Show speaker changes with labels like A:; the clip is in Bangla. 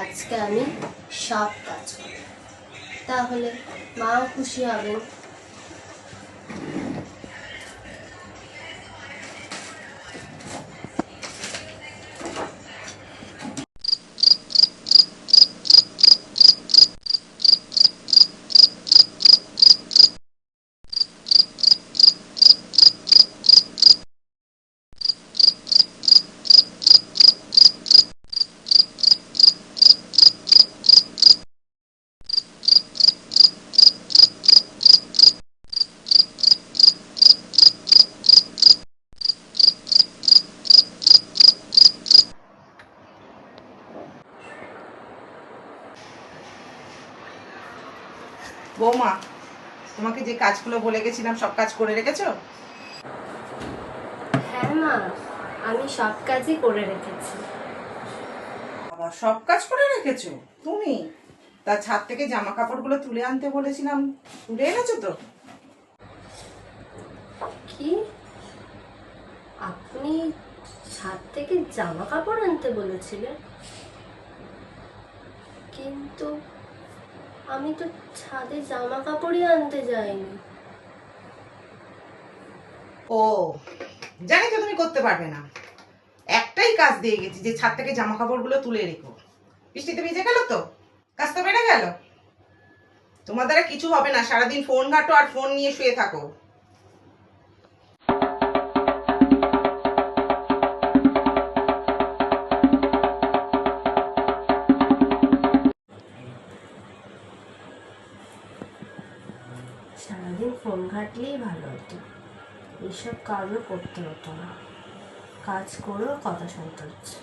A: আজকে আমি সব কাজ করব, তাহলে মাও খুশি হবেন।
B: বৌমা, তোমাকে যে কাজগুলো বলে গেছিলাম সব কাজ করে রেখেছো?
A: হ্যাঁ মা, আমি সব কাজই করে রেখেছি।
B: আবার সব কাজ করে রেখেছো তুমি? তা ছাদ থেকে জামা কাপড়গুলো তুলে আনতে বলেছিলাম, তুলে এনেছো তো?
A: কি, আপনি ছাদ থেকে জামা কাপড় আনতে বলেছিলেন? কিন্তু আমি তো ছাদে জামা কাপড়ই আনতে যাইনি।
B: ও, জানি তো তুমি করতে পারবে না। একটাই কাজ দিয়ে গেছি যে ছাদ থেকে জামা কাপড়গুলো তুলে রেখো। বৃষ্টিতে ভিজে গেল তো, কাজ তো বেড়ে গেল। তোমার দ্বারা কিছু হবে না, সারাদিন ফোন ঘাটো আর ফোন নিয়ে শুয়ে থাকো।
A: সারাদিন ফোন ঘাটলেই ভালো হতো, এসব কাজও করতে হতো না। কাজ করেও কথা শুনতে হচ্ছে।